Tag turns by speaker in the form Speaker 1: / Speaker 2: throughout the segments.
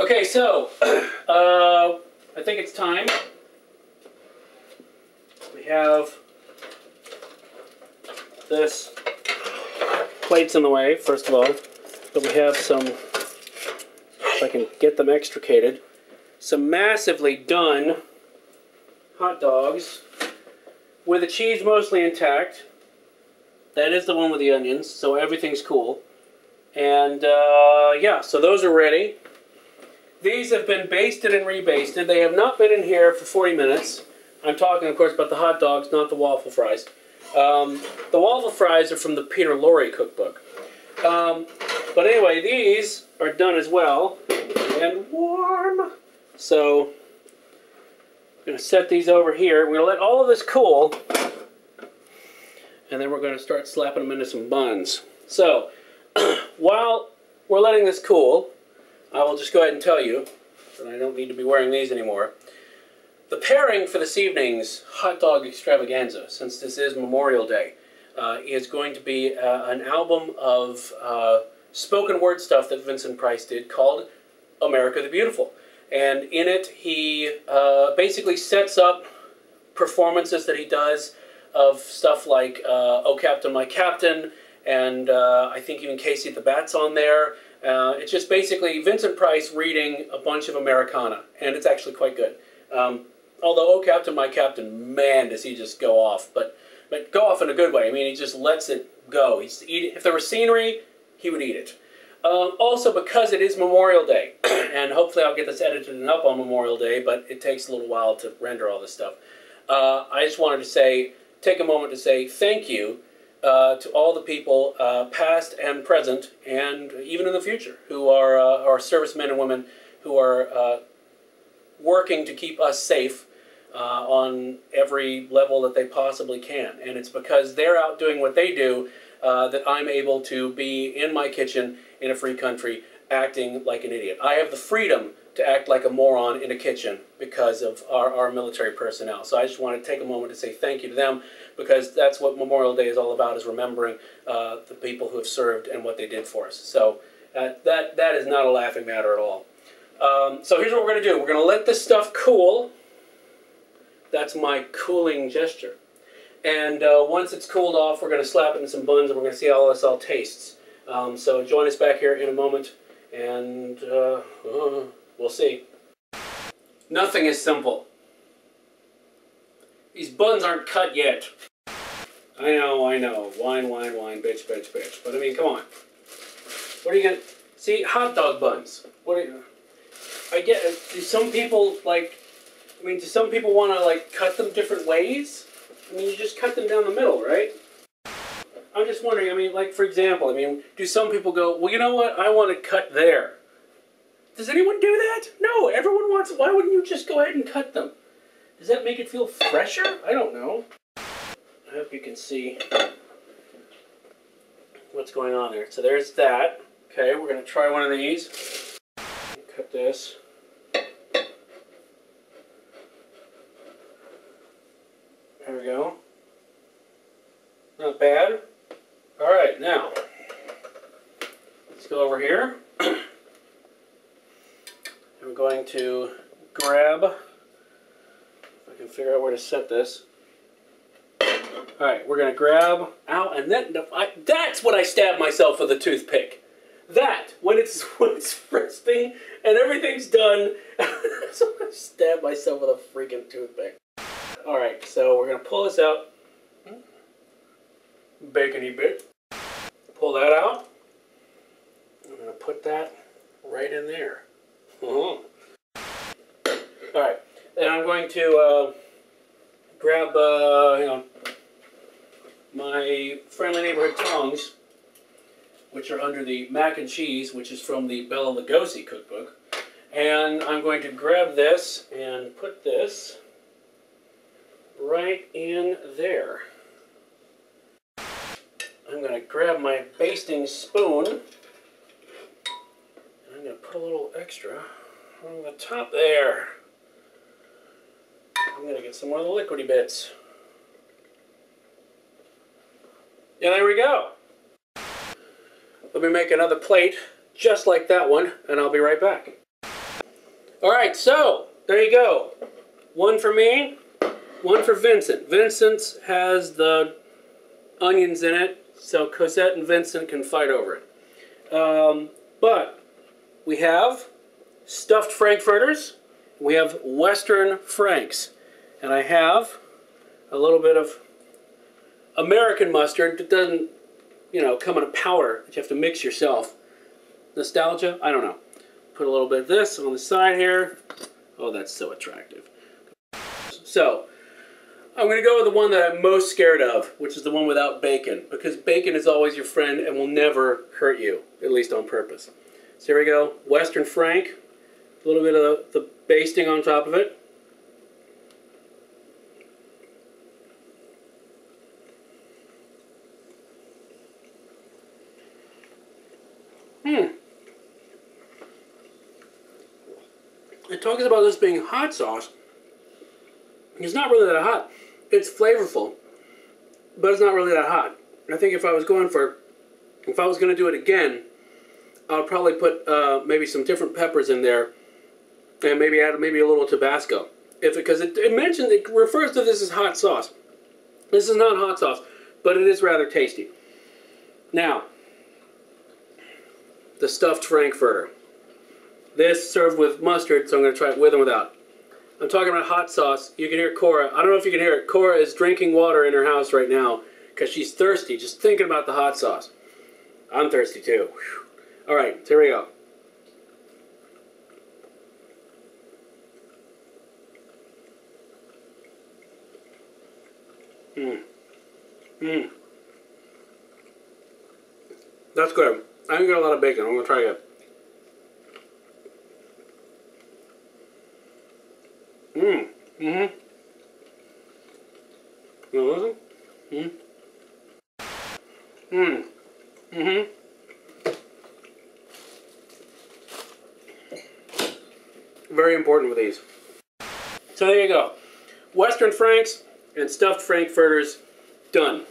Speaker 1: Okay, so I think it's time. We have this plates in the way, first of all, but we have some, if I can get them extricated, some massively done hot dogs with the cheese mostly intact. That is the one with the onions, so everything's cool. And yeah, so those are ready. These have been basted and rebasted. They have not been in here for 40 minutes. I'm talking, of course, about the hot dogs, not the waffle fries. The waffle fries are from the Peter Lorre cookbook. But anyway, these are done as well and warm. So I'm going to set these over here. We're going to let all of this cool, and then we're going to start slapping them into some buns. So while we're letting this cool, I will just go ahead and tell you that I don't need to be wearing these anymore. The pairing for this evening's hot dog extravaganza, since this is Memorial Day, is going to be an album of spoken word stuff that Vincent Price did called America the Beautiful. And in it, he basically sets up performances that he does of stuff like Oh Captain, My Captain, and I think even Casey the Bat's on there. It's just basically Vincent Price reading a bunch of Americana, and it's actually quite good. Although Oh Captain, My Captain, man, does he just go off, but go off in a good way. I mean, he just lets it go. If there was scenery, he would eat it. Also, because it is Memorial Day, and hopefully I'll get this edited and up on Memorial Day, but it takes a little while to render all this stuff. I just wanted to take a moment to say thank you to all the people, past and present, and even in the future, who are servicemen and women who are working to keep us safe on every level that they possibly can. And it's because they're out doing what they do that I'm able to be in my kitchen in a free country acting like an idiot. I have the freedom to act like a moron in a kitchen because of our military personnel. So I just want to take a moment to say thank you to them, because that's what Memorial Day is all about, is remembering the people who have served and what they did for us. So that is not a laughing matter at all. So here's what we're going to do. We're going to let this stuff cool. That's my cooling gesture. And once it's cooled off, we're going to slap it in some buns, and we're going to see how this all tastes. So join us back here in a moment, and we'll see. Nothing is simple. These buns aren't cut yet. I know. Wine, bitch. But I mean, come on. What are you going to... See, hot dog buns. What are you... I get it. Do some people, like... I mean, do some people want to, like, cut them different ways? I mean, you just cut them down the middle, right? I'm just wondering, I mean, like, for example, I mean, do some people go, well, you know what? I want to cut there. Does anyone do that? No, everyone wants... Why wouldn't you just go ahead and cut them? Does that make it feel fresher? I don't know. I hope you can see what's going on there. So there's that. Okay, we're going to try one of these. Cut this. There we go. Not bad. Alright, now, let's go over here. I'm going to grab, if I can figure out where to set this. Alright, we're going to grab, ow, and then, that's what I stabbed myself with a toothpick. That, when it's resting and everything's done, so I stabbed myself with a freaking toothpick. Alright, so we're going to pull this out. Bacony bit. Pull that out. I'm going to put that right in there. Alright, then I'm going to grab, hang on, my Friendly Neighborhood tongs, which are under the mac and cheese, which is from the Bela Lugosi cookbook. And I'm going to grab this and put this right in there. I'm going to grab my basting spoon, and I'm going to put a little extra on the top there. I'm going to get some more of the liquidy bits. And there we go. Let me make another plate just like that one, and I'll be right back. Alright, so, there you go. One for me, one for Vincent. Vincent's has the onions in it, so Cosette and Vincent can fight over it. But we have stuffed frankfurters, we have Western Franks, and I have a little bit of American mustard that doesn't, come in a powder that you have to mix yourself. Nostalgia? I don't know. Put a little bit of this on the side here. Oh, that's so attractive. So, I'm going to go with the one that I'm most scared of, which is the one without bacon, because bacon is always your friend and will never hurt you, at least on purpose. So here we go, Western Frank, a little bit of the basting on top of it. It talks about this being hot sauce. It's not really that hot. It's flavorful, but it's not really that hot. I think if I was going to do it again, I would probably put maybe some different peppers in there, and maybe add a little Tabasco. Because it refers to this as hot sauce. This is not hot sauce, but it is rather tasty. Now, the stuffed frankfurter. This served with mustard, so I'm going to try it with and without. I'm talking about hot sauce. You can hear Cora. I don't know if you can hear it. Cora is drinking water in her house right now because she's thirsty just thinking about the hot sauce. I'm thirsty too. Whew. All right, here we go. That's good. I didn't get a lot of bacon. I'm going to try it. You listen? Very important with these. So there you go. Western Franks and stuffed frankfurters done.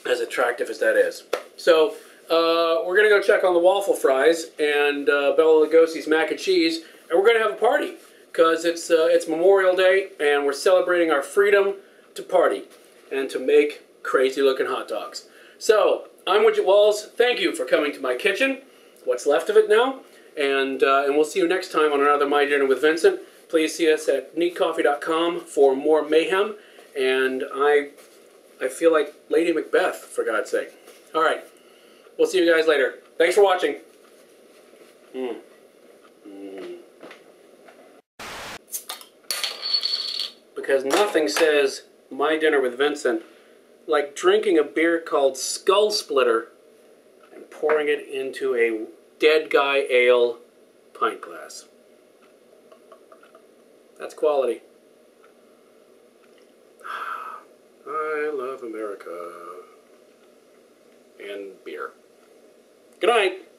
Speaker 1: As attractive as that is. So we're going to go check on the waffle fries and Bela Lugosi's mac and cheese, and we're going to have a party because it's Memorial Day and we're celebrating our freedom to party and to make crazy looking hot dogs. So I'm Widget Walls. Thank you for coming to my kitchen. What's left of it now, and we'll see you next time on another My Dinner with Vincent. Please see us at neatcoffee.com for more mayhem, and I feel like Lady Macbeth, for God's sake. All right. We'll see you guys later. Thanks for watching. Because nothing says My Dinner with Vincent like drinking a beer called Skull Splitter and pouring it into a Dead Guy Ale pint glass. That's quality. I love America. And beer. Good night.